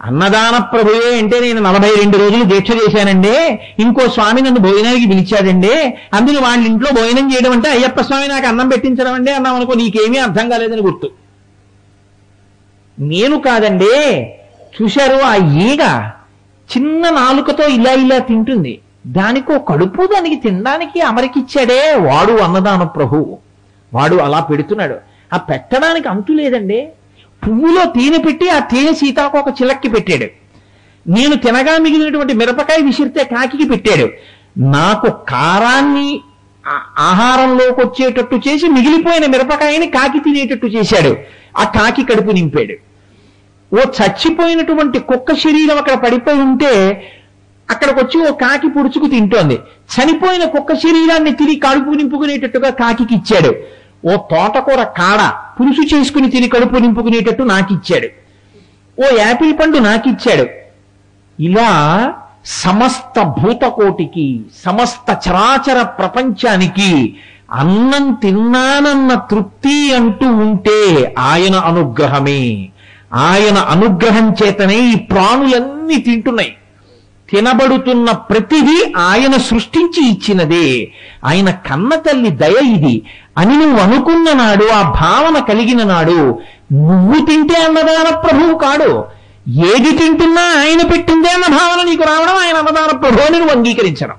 అన్నదాన ప్రభువే అంటే నేను 42 రోజులు దీక్ష చేశానండి, ఇంకో స్వామి నన్ను భోజనానికి పిలిచాడండి, అందులో వాళ్ళ ఇంట్లో భోజనం చేయడం అంటే అయ్యప్ప స్వామి నాకు అన్నం పెట్టించడం అండి అన్నాం అనుకో, నీకేమీ అర్థం కాలేదని గుర్తు. నేను కాదండి, చూశారు ఆ ఈగ చిన్న నాలుకతో ఇలా ఇలా తింటుంది, దానికో కడుపు దానికి తినడానికి అమరికిచ్చాడే వాడు అన్నదాన ప్రభు. వాడు అలా పెడుతున్నాడు. ఆ పెట్టడానికి అంతు లేదండి. పువ్వులో తేనె పెట్టి ఆ తేనె సీతాకోక చిలక్కి పెట్టాడు. నేను తినగా మిగిలినటువంటి మిరపకాయ విసిరితే కాకికి పెట్టాడు. నాకు కారాన్ని ఆహారంలోకి వచ్చేటట్టు చేసి మిగిలిపోయిన మిరపకాయని కాకి తినేటట్టు చేశాడు. ఆ కాకి కడుపు నింపాడు. ఓ చచ్చిపోయినటువంటి కుక్క శరీరం అక్కడ పడిపోయి ఉంటే అక్కడికి వచ్చి ఓ కాకి పుడుచుకు తింటోంది. చనిపోయిన కుక్క శరీరాన్ని తిరిగి కడుపు నింపుకునేటట్టుగా కాకి ఇచ్చాడు. ఓ తోటకూర కాడ పులుసు చేసుకుని తిని కడుపు నింపుకునేటట్టు నాకిచ్చాడు. ఓ యాపిల్ పండు నాకిచ్చాడు. ఇలా సమస్త భూతకోటికి, సమస్త చరాచర ప్రపంచానికి అన్నం తిన్నానన్న తృప్తి అంటూ ఉంటే ఆయన అనుగ్రహమే. ఆయన అనుగ్రహం చేతనే ఈ ప్రాణులన్నీ తింటున్నాయి. తినబడుతున్న ప్రతిదీ ఆయన సృష్టించి ఇచ్చినదే. ఆయన కన్న తల్లి దయ ఇది అని నువ్వు అనుకున్న నాడు, ఆ భావన కలిగిన నాడు నువ్వు తింటే అన్నదాన ప్రభువు కాడు, ఏది తింటున్నా ఆయన పెట్టిందే అన్న భావన నీకు రావడం, ఆయన అన్నదాన ప్రభువు అని నువ్వు అంగీకరించడం.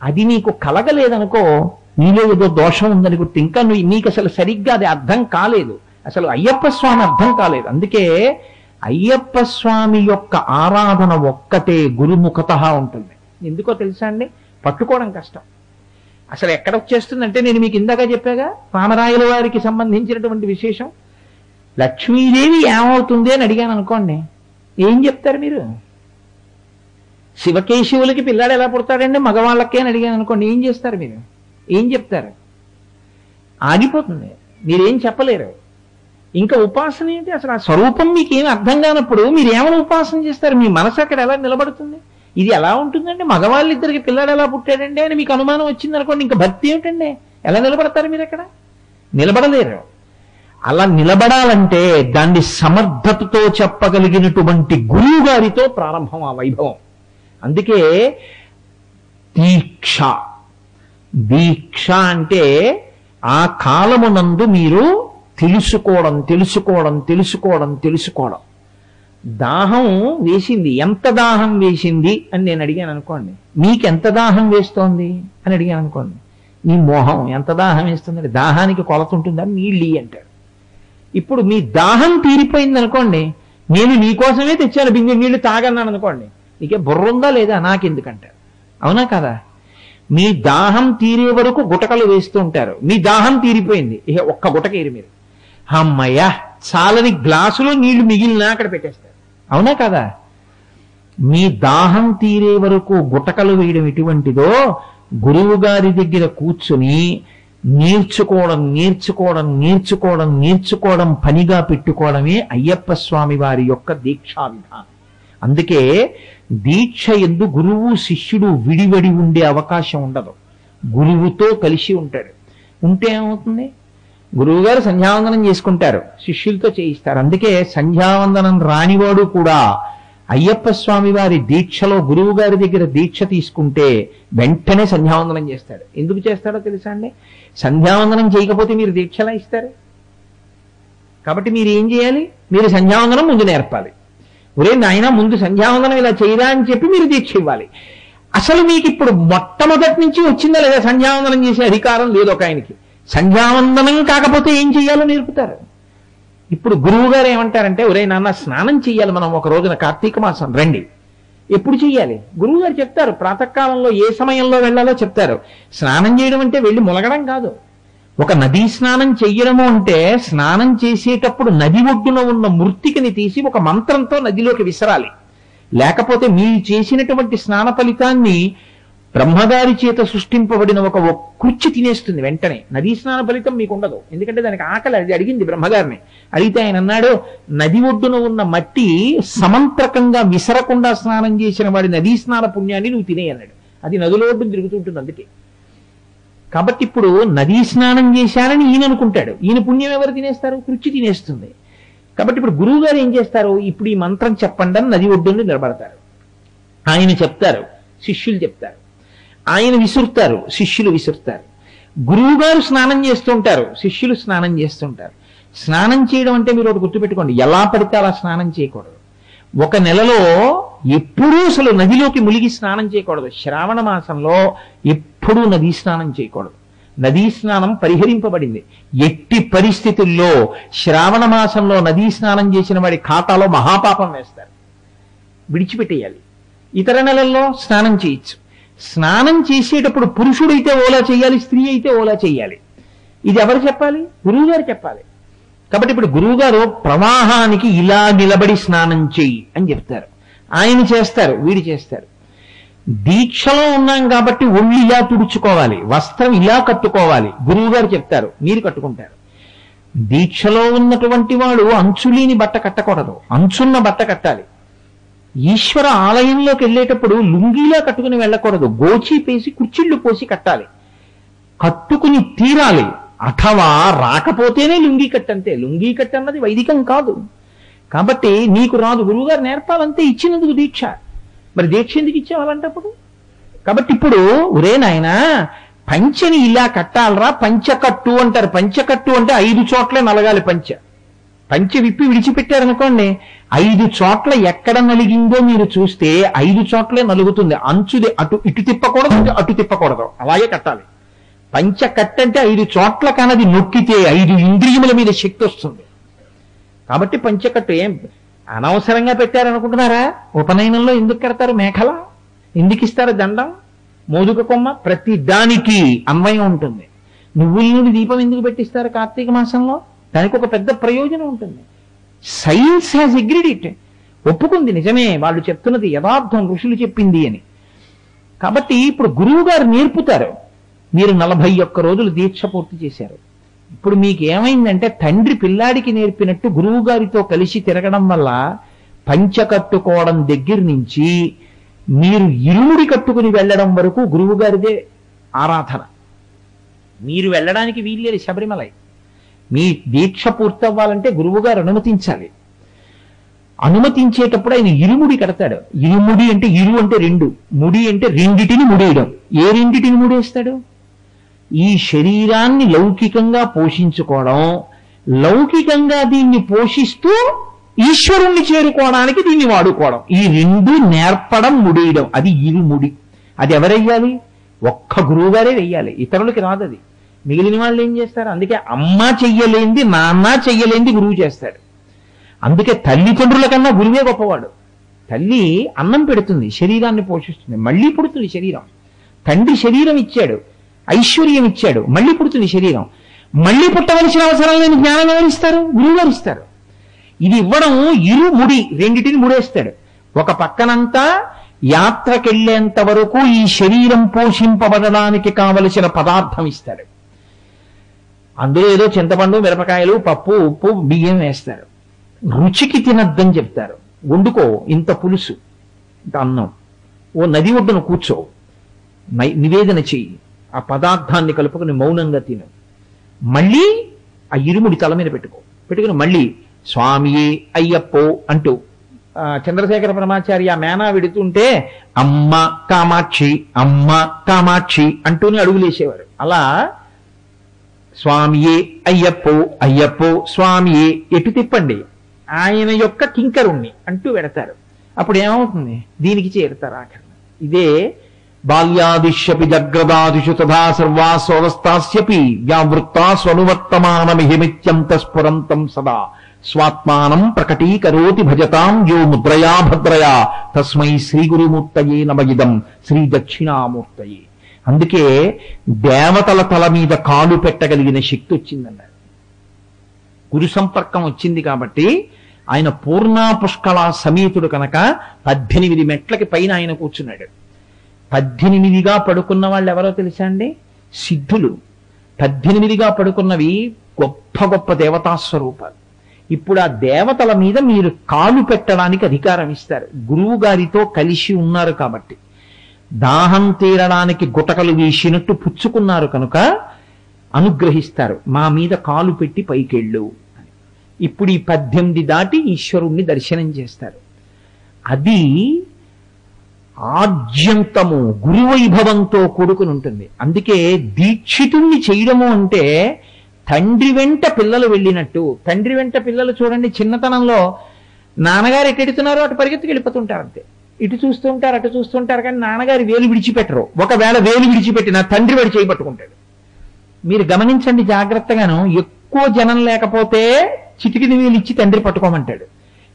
అది నీకు కలగలేదనుకో, నీలో ఏదో దోషం ఉందని గుర్తు. ఇంకా నీకు అసలు సరిగ్గా అది అర్థం కాలేదు, అసలు అయ్యప్ప స్వామి అర్థం కాలేదు. అందుకే అయ్యప్ప స్వామి యొక్క ఆరాధన ఒక్కటే గురుముఖత ఉంటుంది. ఎందుకో తెలుసా అండి, పట్టుకోవడం కష్టం. అసలు ఎక్కడ వచ్చేస్తుందంటే, నేను మీకు ఇందాక చెప్పాగా రామరాయల వారికి సంబంధించినటువంటి విశేషం. లక్ష్మీదేవి ఏమవుతుంది అని అడిగాను అనుకోండి, ఏం చెప్తారు మీరు? శివకేశవులకి పిల్లాడు ఎలా పుడతాడండి మగవాళ్ళకే అని అడిగాను అనుకోండి, ఏం చేస్తారు మీరు? ఏం చెప్తారు? ఆగిపోతుంది, మీరేం చెప్పలేరు. ఇంకా ఉపాసన ఏంటి? అసలు ఆ స్వరూపం మీకేం అర్థం కానప్పుడు మీరు ఏమైనా ఉపాసన చేస్తారు? మీ మనసు అక్కడ ఎలా నిలబడుతుంది? ఇది ఎలా ఉంటుందండి? మగవాళ్ళిద్దరికి పిల్లాడు ఎలా పుట్టాడండి అని మీకు అనుమానం వచ్చింది అనుకోండి, ఇంకా భక్తి ఏమిటండి? ఎలా నిలబడతారు మీరు? అక్కడ నిలబడలేరు. అలా నిలబడాలంటే దాన్ని సమర్థతతో చెప్పగలిగినటువంటి గురువు గారితో ప్రారంభం ఆ వైభవం. అందుకే దీక్ష. దీక్ష అంటే ఆ కాలమునందు మీరు తెలుసుకోవడం తెలుసుకోవడం తెలుసుకోవడం తెలుసుకోవడం. దాహం వేసింది, ఎంత దాహం వేసింది అని నేను అడిగాను అనుకోండి, మీకెంత దాహం వేస్తోంది అని అడిగాను అనుకోండి, నీ మోహం ఎంత దాహం వేస్తుందండి, దాహానికి కొలత ఉంటుందని నీళ్ళు అంటాడు. ఇప్పుడు మీ దాహం తీరిపోయింది అనుకోండి, నేను నీకోసమే తెచ్చాను బిందె నీళ్లు తాగన్నాను అనుకోండి, నీకే బుర్ర ఉందా లేదా నాకెందుకంటారు. అవునా కదా? మీ దాహం తీరే వరకు గుటకలు వేస్తూ ఉంటారు. మీ దాహం తీరిపోయింది, ఇక ఒక్క గుటకేరు మీరు, అమ్మయ్యా చాలని గ్లాసులో నీళ్లు మిగిలినా అక్కడ పెట్టేస్తారు. అవునా కదా? మీ దాహం తీరే వరకు గుటకలు వేయడం ఎటువంటిదో, గురువు గారి దగ్గర కూర్చుని నేర్చుకోవడం నేర్చుకోవడం నేర్చుకోవడం నేర్చుకోవడం పనిగా పెట్టుకోవడమే అయ్యప్ప స్వామి వారి యొక్క దీక్షా విధానం. అందుకే దీక్ష యందు గురువు శిష్యుడు విడివడి ఉండే అవకాశం ఉండదు. గురువుతో కలిసి ఉంటాడు. ఉంటే ఏమవుతుంది? గురువుగారు సంధ్యావందనం చేసుకుంటారు, శిష్యులతో చేయిస్తారు. అందుకే సంధ్యావందనం రానివాడు కూడా అయ్యప్ప స్వామి వారి దీక్షలో గురువు గారి దగ్గర దీక్ష తీసుకుంటే వెంటనే సంధ్యావందనం చేస్తాడు. ఎందుకు చేస్తాడో తెలుసా అండి? సంధ్యావందనం చేయకపోతే మీరు దీక్షలా ఇస్తారు. కాబట్టి మీరు ఏం చేయాలి? మీరు సంధ్యావందనం ముందు నేర్పాలి. ఒరే నాయన ముందు సంధ్యావందనం ఇలా చేయరా అని చెప్పి మీరు దీక్ష ఇవ్వాలి. అసలు మీకు ఇప్పుడు మొట్టమొదటి నుంచి వచ్చిందా లేదా సంధ్యావందనం చేసే అధికారం లేదు ఒక ఆయనకి. సంధ్యావందనం కాకపోతే ఏం చెయ్యాలో నేర్పుతారు. ఇప్పుడు గురువు గారు ఏమంటారంటే, ఒరే నాన్న స్నానం చెయ్యాలి మనం ఒక రోజున కార్తీక మాసం రండి. ఎప్పుడు చెయ్యాలి? గురువు గారు చెప్తారు. ప్రాతకాలంలో ఏ సమయంలో వెళ్ళాలో చెప్తారు. స్నానం చేయడం అంటే వెళ్ళి ములగడం కాదు. ఒక నదీ స్నానం చెయ్యడము అంటే స్నానం చేసేటప్పుడు నది ఒడ్డున ఉన్న మృత్తికని తీసి ఒక మంత్రంతో నదిలోకి విసరాలి. లేకపోతే మీరు చేసినటువంటి స్నాన ఫలితాన్ని బ్రహ్మగారి చేత సృష్టింపబడిన ఒక కృచ్చి తినేస్తుంది వెంటనే. నదీ స్నాన ఫలితం మీకు ఉండదు, ఎందుకంటే దానికి ఆకలి. అది అడిగింది బ్రహ్మగారిని. అడిగితే ఆయన అన్నాడు, నది ఒడ్డున ఉన్న మట్టి సమంత్రకంగా విసరకుండా స్నానం చేసిన వాడి నదీ స్నాన పుణ్యాన్ని నువ్వు తినే అన్నాడు. అది నదుల ఒడ్డున తిరుగుతుంటుంది అందుకే. కాబట్టి ఇప్పుడు నదీ స్నానం చేశారని ఈయన అనుకుంటాడు. ఈయన పుణ్యం ఎవరు తినేస్తారు? కృచ్చి తినేస్తుంది. కాబట్టి ఇప్పుడు గురువు గారు ఏం చేస్తారు, ఇప్పుడు ఈ మంత్రం చెప్పండి అని నది ఒడ్డుని నిలబడతారు. ఆయన చెప్తారు, శిష్యులు చెప్తారు. ఆయన విసురుతారు, శిష్యులు విసురుతారు. గురువు గారు స్నానం చేస్తుంటారు, శిష్యులు స్నానం చేస్తుంటారు. స్నానం చేయడం అంటే మీరు ఒకటి గుర్తుపెట్టుకోండి, ఎలా పడితే అలా స్నానం చేయకూడదు. ఒక నెలలో ఎప్పుడూ అసలు నదిలోకి మునిగి స్నానం చేయకూడదు. శ్రావణ మాసంలో ఎప్పుడూ నదీ స్నానం చేయకూడదు. నదీ స్నానం పరిహరింపబడింది. ఎట్టి పరిస్థితుల్లో శ్రావణ మాసంలో నదీ స్నానం చేసిన వాడి ఖాతాలో మహాపాపం వేస్తారు, విడిచిపెట్టేయాలి. ఇతర నెలల్లో స్నానం చేయొచ్చు. స్నానం చేసేటప్పుడు పురుషుడైతే ఓలా చేయాలి, స్త్రీ అయితే ఓలా చేయాలి. ఇది ఎవరు చెప్పాలి? గురువు గారు చెప్పాలి. కాబట్టి ఇప్పుడు గురువు గారు ప్రవాహానికి ఇలా నిలబడి స్నానం చెయ్యి అని చెప్తారు. ఆయన చేస్తారు, వీడు చేస్తారు. దీక్షలో ఉన్నాం కాబట్టి ఒళ్ళు ఇలా తుడుచుకోవాలి, వస్త్రం ఇలా కట్టుకోవాలి, గురువు గారు చెప్తారు, మీరు కట్టుకుంటారు. దీక్షలో ఉన్నటువంటి వాడు అంచులేని బట్ట కట్టకూడదు, అంచున్న బట్ట కట్టాలి. ఈశ్వర ఆలయంలోకి వెళ్ళేటప్పుడు లుంగీలా కట్టుకుని వెళ్ళకూడదు, గోచి పేసి కుర్చీళ్లు పోసి కట్టాలి, కట్టుకుని తీరాలి. అథవా రాకపోతేనే లుంగీ కట్టంతే. లుంగీ కట్టన్నది వైదికం కాదు. కాబట్టి నీకు రాదు, గురువుగారు నేర్పాలంతే, ఇచ్చినందుకు దీక్ష. మరి దీక్ష ఎందుకు ఇచ్చేవాళ్ళంటప్పుడు? కాబట్టి ఇప్పుడు ఒరే నాయనా పంచెని ఇలా కట్టాలరా, పంచకట్టు అంటారు. పంచకట్టు అంటే 5 చోట్లే నలగాలి పంచె. పంచె విప్పి విడిచిపెట్టారనుకోండి, 5 చోట్ల ఎక్కడ నలిగిందో మీరు చూస్తే 5 చోట్లే నలుగుతుంది. అంచుది ఇటు తిప్పకూడదు, అటు తిప్పకూడదు, అలాగే కట్టాలి. పంచ కట్టంటే 5 చోట్ల కానది నొక్కితే 5 ఇంద్రియముల మీద శక్తి వస్తుంది. కాబట్టి పంచకట్టు ఏం అనవసరంగా పెట్టారనుకుంటున్నారా? ఉపనయనంలో ఎందుకు కడతారు మేఖల? ఎందుకు ఇస్తారు దండం, మోదుక కొమ్మ? ప్రతి దానికి అన్వయం ఉంటుంది. నువ్వుల నుండి దీపం ఎందుకు పెట్టిస్తారు కార్తీక మాసంలో? దానికి ఒక పెద్ద ప్రయోజనం ఉంటుంది. సైన్స్ హ్యాస్ అగ్రీడ్ ఇట్, ఒప్పుకుంది, నిజమే, వాళ్ళు చెప్తున్నది యథార్థం, ఋషులు చెప్పింది అని. కాబట్టి ఇప్పుడు గురువు గారు నేర్పుతారు. మీరు 41 రోజులు దీక్ష పూర్తి చేశారు. ఇప్పుడు మీకు ఏమైందంటే తండ్రి పిల్లాడికి నేర్పినట్టు గురువు గారితో కలిసి తిరగడం వల్ల పంచ కట్టుకోవడం దగ్గర నుంచి మీరు ఇరుముడి కట్టుకుని వెళ్ళడం వరకు గురువు గారిదే ఆరాధన. మీరు వెళ్ళడానికి వీల్లేదు శబరిమలై. మీ దీక్ష పూర్తవ్వాలంటే గురువు గారు అనుమతించాలి. అనుమతించేటప్పుడు ఆయన ఇరుముడి కడతాడు. ఇరుముడి అంటే ఇరు అంటే 2, ముడి అంటే రెండిటిని ముడేయడం. ఏ రెండిటిని ముడేస్తాడు? ఈ శరీరాన్ని లౌకికంగా పోషించుకోవడం, లౌకికంగా దీన్ని పోషిస్తూ ఈశ్వరుణ్ణి చేరుకోవడానికి దీన్ని వాడుకోవడం, ఈ 2 నేర్పడం, ముడేయడం, అది ఇరుముడి. అది ఎవరెయ్యాలి? ఒక్క గురువుగారే వెయ్యాలి, ఇతరులకి రాదు అది. మిగిలిన వాళ్ళు ఏం చేస్తారు? అందుకే అమ్మ చెయ్యలేంది, నాన్న చెయ్యలేంది గురువు చేస్తాడు. అందుకే తల్లిదండ్రుల కన్నా గురువే గొప్పవాడు. తల్లి అన్నం పెడుతుంది, శరీరాన్ని పోషిస్తుంది, మళ్ళీ పుడుతుంది శరీరం. తండ్రి శరీరం ఇచ్చాడు, ఐశ్వర్యం ఇచ్చాడు, మళ్ళీ పుడుతుంది శరీరం. మళ్ళీ పుట్టవలసిన అవసరం లేని జ్ఞానం ఎవరిస్తారు? గురువుగారు ఇస్తారు. ఇది ఇవ్వడం ఇరుముడి, రెండిటిని ముడేస్తాడు. ఒక పక్కనంతా యాత్రకెళ్లేంత వరకు ఈ శరీరం పోషింపబడడానికి కావలసిన పదార్థం ఇస్తాడు. అందులో ఏదో చింతపండు, మిరపకాయలు, పప్పు, ఉప్పు, బియ్యం వేస్తారు. రుచికి తినద్దని చెప్తారు. వండుకో, ఇంత పులుసు, ఇంత అన్నం, ఓ నది ఒడ్డున కూర్చో, నివేదన చెయ్యి, ఆ పదార్థాన్ని కలుపుకొని మౌనంగా తిను. మళ్ళీ ఆ ఇరుముడి తల మీద పెట్టుకుని మళ్ళీ స్వామియే అయ్యప్పో అంటూ చంద్రశేఖర పరమాచార్య మేనా విడుతుంటే అమ్మ కామాక్షి, అమ్మ కామాక్షి అంటూనే అడుగులేసేవారు. అలా స్వామియే అయ్యప్పో, అయ్యప్పో స్వామియే, ఎటు తిప్పండి ఆయన యొక్క కింకరుణ్ణి అంటూ పెడతారు. అప్పుడు ఏమవుతుంది? దీనికి చేరుతారు ఆఖరణ. ఇదే బాల్యాదిష్యపి జగ్రదాదిషు తథా సర్వాస్వస్థాస్యపి వ్యావృత్తా స్వనువర్తమానమిహిమిత్యం తస్ఫురంతం సదా స్వాత్మానం ప్రకటీకరోతి భజతాం యో ముద్రయా భద్రయా తస్మై శ్రీ గురుమూర్తయే నమయిదం శ్రీ దక్షిణామూర్తయే. అందుకే దేవతల తల మీద కాలు పెట్టగలిగిన శక్తి వచ్చిందన్నారు. గురు సంపర్కం వచ్చింది కాబట్టి ఆయన పూర్ణా పుష్కళ సమేతుడు కనుక 18 మెట్లకి పైన ఆయన కూర్చున్నాడు. 18గా పడుకున్న వాళ్ళు ఎవరో తెలుసా అండి? సిద్ధులు. 18గా పడుకున్నవి గొప్ప గొప్ప దేవతా స్వరూపాలు. ఇప్పుడు ఆ దేవతల మీద మీరు కాలు పెట్టడానికి అధికారం ఇస్తారు. గురువు గారితో కలిసి ఉన్నారు కాబట్టి, దాహం తీరడానికి గుటకలు వేసినట్టు పుచ్చుకున్నారు కనుక అనుగ్రహిస్తారు. మా మీద కాలు పెట్టి పైకెళ్ళు అని. ఇప్పుడు ఈ 18 దాటి ఈశ్వరుణ్ణి దర్శనం చేస్తారు. అది ఆద్యంతము గురువైభవంతో కూడుకుని ఉంటుంది. అందుకే దీక్షితుణ్ణి చేయడము అంటే తండ్రి వెంట పిల్లలు వెళ్ళినట్టు. తండ్రి వెంట పిల్లలు చూడండి, చిన్నతనంలో నాన్నగారు ఎట్టెడుతున్నారో అటు పరిగెత్తుకు వెళ్ళిపోతుంటారు అంతే. ఇటు చూస్తుంటారు అటు చూస్తుంటారు, కానీ నాన్నగారి వేలు విడిచిపెట్టరు. ఒకవేళ వేలు విడిచిపెట్టినా తండ్రి వాడు చేయబట్టుకుంటాడు. మీరు గమనించండి జాగ్రత్తగాను. ఎక్కువ జనం లేకపోతే చిటికిది వేలు ఇచ్చి తండ్రి పట్టుకోమంటాడు.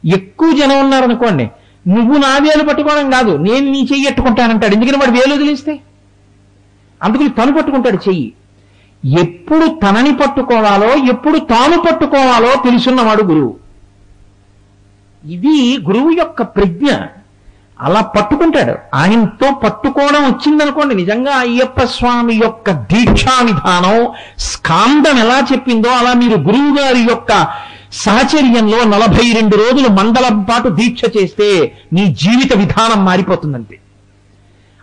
ఎక్కువ జనం ఉన్నారనుకోండి, నువ్వు నా వేలు పట్టుకోవడం కాదు, నేను నీ చెయ్యి ఎట్టుకుంటానంటాడు. ఎందుకని వాడు వేలు వదిలిస్తే అందుకని తను పట్టుకుంటాడు చెయ్యి. ఎప్పుడు తనని పట్టుకోవాలో ఎప్పుడు తాను పట్టుకోవాలో తెలుసున్నవాడు గురువు. ఇది గురువు యొక్క ప్రజ్ఞ. అలా పట్టుకుంటాడు. ఆయనతో పట్టుకోవడం వచ్చిందనుకోండి, నిజంగా అయ్యప్ప స్వామి యొక్క దీక్షా విధానం స్కాందం ఎలా చెప్పిందో అలా మీరు గురువు గారి యొక్క సాహచర్యంలో 42 రోజులు మండలం పాటు దీక్ష చేస్తే నీ జీవిత విధానం మారిపోతుందంతే.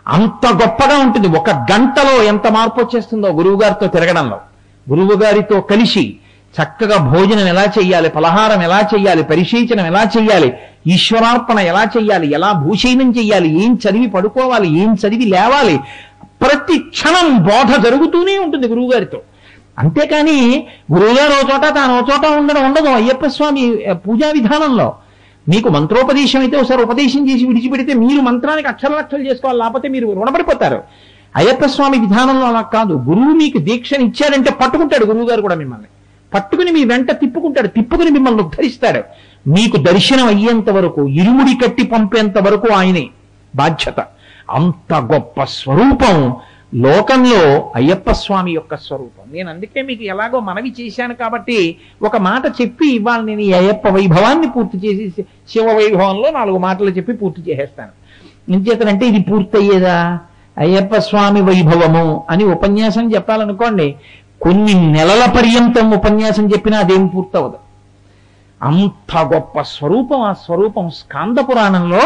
అంత గొప్పగా ఉంటుంది. 1 గంటలో ఎంత మార్పు వచ్చేస్తుందో గురువుగారితో తిరగడంలో. గురువు గారితో కలిసి చక్కగా భోజనం ఎలా చెయ్యాలి, పలహారం ఎలా చెయ్యాలి, పరిశీచనం ఎలా చెయ్యాలి, ఈశ్వరార్పణ ఎలా చెయ్యాలి, ఎలా భూషయనం చెయ్యాలి, ఏం చదివి పడుకోవాలి, ఏం చదివి లేవాలి, ప్రతి క్షణం బోధ జరుగుతూనే ఉంటుంది గురువుగారితో. అంతేకాని గురువుగారు ఓ చోట తాను ఓ చోట ఉండదు అయ్యప్ప స్వామి పూజా విధానంలో. మీకు మంత్రోపదేశం అయితే ఒకసారి ఉపదేశం చేసి విడిచిపెడితే మీరు మంత్రానికి అక్షరాలు చేసుకోవాలి, లేకపోతే మీరు రుణపడిపోతారు. అయ్యప్ప స్వామి విధానంలో అలా కాదు. గురువు మీకు దీక్షను ఇచ్చాడంటే పట్టుకుంటాడు. గురువు గారు కూడా మిమ్మల్ని పట్టుకుని మీ వెంట తిప్పుకుంటాడు, తిప్పుకుని మిమ్మల్ని ఉద్ధరిస్తాడు. మీకు దర్శనం అయ్యేంత వరకు, ఇరుముడి కట్టి పంపేంత వరకు ఆయనే బాధ్యత. అంత గొప్ప స్వరూపం లోకంలో అయ్యప్ప స్వామి యొక్క స్వరూపం. నేను అందుకే మీకు ఎలాగో మనవి చేశాను కాబట్టి ఒక మాట చెప్పి ఇవాళ నేను ఈ అయ్యప్ప వైభవాన్ని పూర్తి చేసి శివ వైభవంలో 4 మాటలు చెప్పి పూర్తి చేసేస్తాను. ఎంచేతనంటే ఇది పూర్తయ్యేదా? అయ్యప్ప స్వామి వైభవము అని ఉపన్యాసం చెప్పాలనుకోండి, కొన్ని నెలల పర్యంతం ఉపన్యాసం చెప్పినా అదేం పూర్తవదు. అంత గొప్ప స్వరూపం. ఆ స్వరూపం స్కాంద పురాణంలో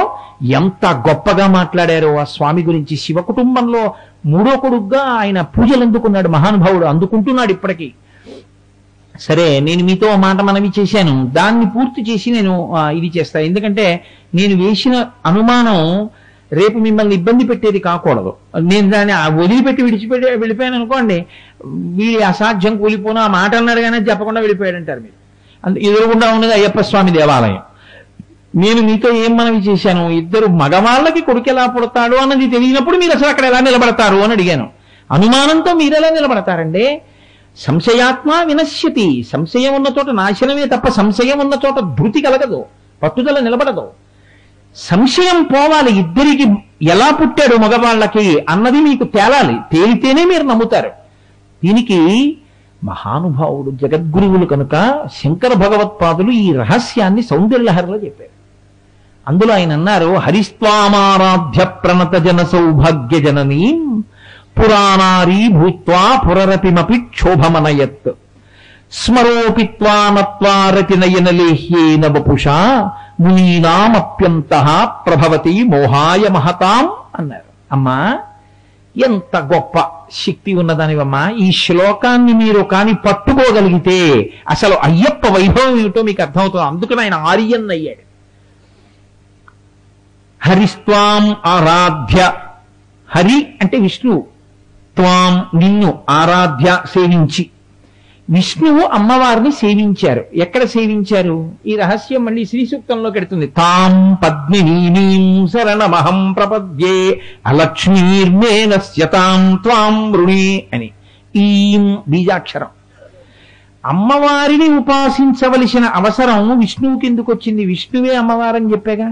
ఎంత గొప్పగా మాట్లాడారో ఆ స్వామి గురించి. శివ కుటుంబంలో 3వ కొడుగ్గా ఆయన పూజలు అందుకున్నాడు మహానుభావుడు, అందుకుంటున్నాడు ఇప్పటికీ. సరే, నేను మీతో మాట మనవి చేశాను, దాన్ని పూర్తి చేసి నేను ఇది చేస్తాను. ఎందుకంటే నేను వేసిన అనుమానం రేపు మిమ్మల్ని ఇబ్బంది పెట్టేది కాకూడదు. నేను దాన్ని వదిలిపెట్టి వెళ్ళిపోయాను అనుకోండి, వీడి అసాధ్యం కూలిపోను, ఆ మాట అన్నాడు కానీ చెప్పకుండా వెళ్ళిపోయాడంటారు మీరు. ఎదురుగుండా ఉన్నది అయ్యప్ప స్వామి దేవాలయం. నేను మీతో ఏం మనవి చేశాను, 2 మగవాళ్ళకి కొడుకు ఎలా పుడతాడు అన్నది తెలియనప్పుడు మీరు అసలు అక్కడ ఎలా నిలబడతారు అని అడిగాను. అనుమానంతో మీరు ఎలా నిలబడతారండి? సంశయాత్మ వినశ్యతి. సంశయం ఉన్న చోట నాశనమే తప్ప సంశయం ఉన్న చోట ధృతి కలగదు, పట్టుదల నిలబడదు. సంశయం పోవాలి. 2కి ఎలా పుట్టాడు మగవాళ్ళకి అన్నది మీకు తేలాలి. తేలితేనే మీరు నమ్ముతారు. దీనికి మహానుభావుడు జగద్గురువులు కనుక శంకర భగవత్పాదులు ఈ రహస్యాన్ని సౌందర్యలహరిలో చెప్పారు. అందులో ఆయన అన్నారు, హరిస్వామారాధ్య ప్రణత జన సౌభాగ్య జననీం పురాణారీ భూత్వా పురరతిమపి క్షోభమనయత్ స్మరోపిత్వా నత్వా రతినయనలేహ్యేన వపుషా మునీనామప్యంతః ప్రభవతి మోహాయ మహతాం అన్నారు. అమ్మా, ఎంత గొప్ప శక్తి ఉన్నదానివమ్మా. ఈ శ్లోకాన్ని మీరు కాని పట్టుకోగలిగితే అసలు అయ్యప్ప వైభవం ఏమిటో మీకు అర్థమవుతుంది. అందుకని ఆయన ఆర్యన్ అయ్యాడు. హరిస్త్వాం ఆరాధ్య, హరి అంటే విష్ణువు, త్వాం నిన్ను, ఆరాధ్య సేవించి. విష్ణువు అమ్మవారిని సేవించారు. ఎక్కడ సేవించారు? ఈ రహస్యం మళ్ళీ శ్రీ సూక్తంలోకి ఎడుతుంది. తాం పద్మినీం శరణమహం ప్రపద్యే అలక్ష్మీర్మేనస్యతాం త్వాం వృణే అని. ఈం బీజాక్షరం. అమ్మవారిని ఉపాసించవలసిన అవసరం విష్ణువుకి ఎందుకు వచ్చింది? విష్ణువే అమ్మవారని చెప్పాగా.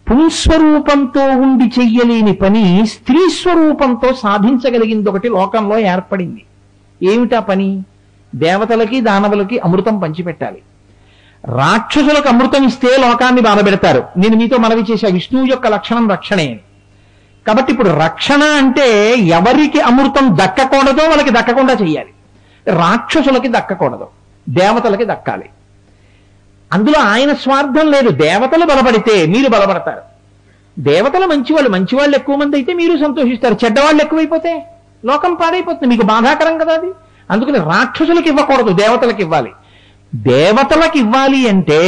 పుంస్వరూపంతో ఉండి చెయ్యలేని పని స్త్రీ స్వరూపంతో సాధించగలిగింది ఒకటి లోకంలో ఏర్పడింది. ఏమిటా పని? దేవతలకి దానవులకి అమృతం పంచిపెట్టాలి. రాక్షసులకు అమృతం ఇస్తే లోకాన్ని బాధపెడతారు. నేను మీతో మనవి చేశా, విష్ణువు యొక్క లక్షణం రక్షణే అని. కాబట్టి ఇప్పుడు రక్షణ అంటే ఎవరికి అమృతం దక్కకూడదో వాళ్ళకి దక్కకుండా చెయ్యాలి. రాక్షసులకి దక్కకూడదు, దేవతలకి దక్కాలి. అందులో ఆయన స్వార్థం లేదు. దేవతలు బలపడితే మీరు బలపడతారు. దేవతలు మంచివాళ్ళు, మంచివాళ్ళు ఎక్కువ మంది అయితే మీరు సంతోషిస్తారు. చెడ్డవాళ్ళు ఎక్కువైపోతే లోకం పాడైపోతుంది. మీకు బాధాకరం కదా అది. అందుకని రాక్షసులకు ఇవ్వకూడదు, దేవతలకు ఇవ్వాలి. దేవతలకు ఇవ్వాలి అంటే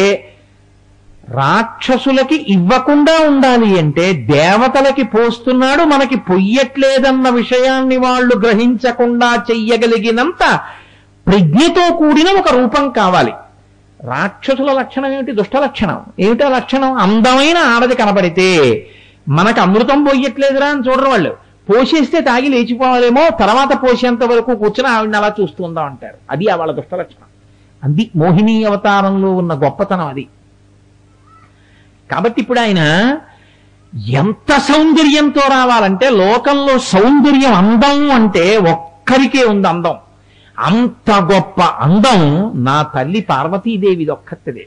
రాక్షసులకి ఇవ్వకుండా ఉండాలి అంటే దేవతలకి పోస్తున్నాడు, మనకి పొయ్యట్లేదన్న విషయాన్ని వాళ్ళు గ్రహించకుండా చెయ్యగలిగినంత ప్రజ్ఞతో కూడిన ఒక రూపం కావాలి. రాక్షసుల లక్షణం ఏమిటి? దుష్ట లక్షణం. ఏమిటా లక్షణం? అందమైన ఆడది కనబడితే మనకు అమృతం పోయట్లేదురా అని చూడరు వాళ్ళు. పోసేస్తే తాగి లేచిపోవాలేమో, తర్వాత పోసేంత వరకు కూర్చుని ఆవిడని అలా చూస్తుందాం అంటారు. అది వాళ్ళ దుష్ట లక్షణం. అది మోహిని అవతారంలో ఉన్న గొప్పతనం అది. కాబట్టి ఇప్పుడు ఆయన ఎంత సౌందర్యంతో రావాలంటే, లోకంలో సౌందర్యం అందం అంటే ఒక్కరికే ఉంది అందం. అంత గొప్ప అందం నా తల్లి పార్వతీదేవిది ఒక్కటిదే.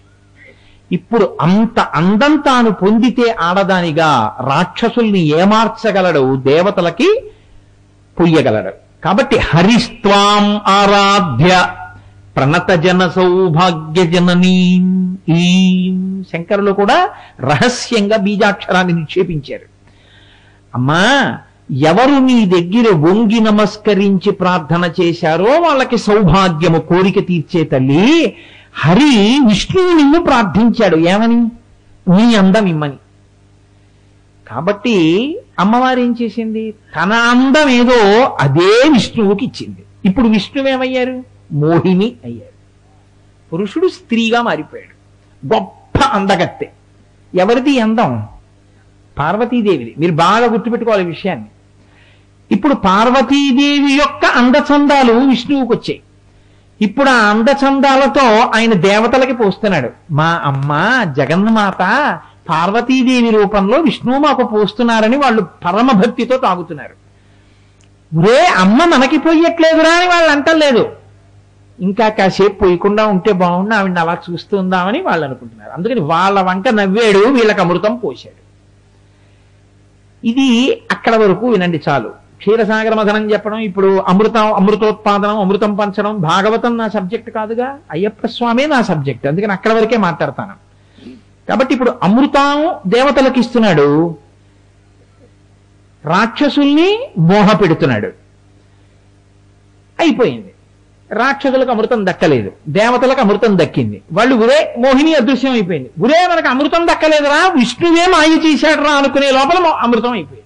ఇప్పుడు అంత అందం తాను పొందితే ఆడదానిగా రాక్షసుల్ని ఏమార్చగలడు, దేవతలకి పొయ్యగలడు. కాబట్టి హరిస్త్వాం ఆరాధ్య ప్రణత జన సౌభాగ్య జననీ. ఈ శంకరులు కూడా రహస్యంగా బీజాక్షరాన్ని నిక్షేపించారు. అమ్మా, ఎవరు నీ దగ్గర వంగి నమస్కరించి ప్రార్థన చేశారో వాళ్ళకి సౌభాగ్యము కోరిక తీర్చే తల్లి. హరి విష్ణువు నిన్ను ప్రార్థించాడు ఏమని? నీ అందం ఇమ్మని. కాబట్టి అమ్మవారు ఏం చేసింది? తన అందం ఏదో అదే విష్ణువుకి ఇచ్చింది. ఇప్పుడు విష్ణువు ఏమయ్యారు? మోహిని అయ్యారు. పురుషుడు స్త్రీగా మారిపోయాడు. గొప్ప అందగత్తె. ఎవరిది అందం? పార్వతీదేవిది. మీరు బాగా గుర్తుపెట్టుకోవాలి ఈ విషయాన్ని. ఇప్పుడు పార్వతీదేవి యొక్క అందచందాలు విష్ణువుకి వచ్చాయి. ఇప్పుడు ఆ అందచందాలతో ఆయన దేవతలకి పోస్తున్నాడు. మా అమ్మ జగన్మాత పార్వతీదేవి రూపంలో విష్ణువు మాకు పోస్తున్నారని వాళ్ళు పరమభక్తితో తాగుతున్నారు. ఒరే అమ్మ మనకి పోయట్లేదురా అని వాళ్ళు అంటలేదు. ఇంకా కాసేపు పోయకుండా ఉంటే బాగుండు, ఆవిడని అలా చూస్తుందామని వాళ్ళు అనుకుంటున్నారు. అందుకని వాళ్ళ వంక నవ్వాడు, వీళ్ళకి అమృతం పోశాడు. ఇది అక్కడ వరకు వినండి చాలు. క్షీరసాగర మథనం చెప్పడం, ఇప్పుడు అమృతోత్పాదనం, అమృతం పంచడం, భాగవతం నా సబ్జెక్ట్ కాదుగా, అయ్యప్ప స్వామి నా సబ్జెక్ట్. అందుకని అక్కడ వరకే మాట్లాడతాను. కాబట్టి ఇప్పుడు అమృతం దేవతలకు ఇస్తున్నాడు, రాక్షసుల్ని మోహ పెడుతున్నాడు. అయిపోయింది. రాక్షసులకు అమృతం దక్కలేదు, దేవతలకు అమృతం దక్కింది. వాళ్ళు ఉరే మోహిని అదృశ్యం అయిపోయింది. ఉరే మనకు అమృతం దక్కలేదురా, విష్ణువే మాయ చేశాడు రా అనుకునే లోపల అమృతం అయిపోయింది.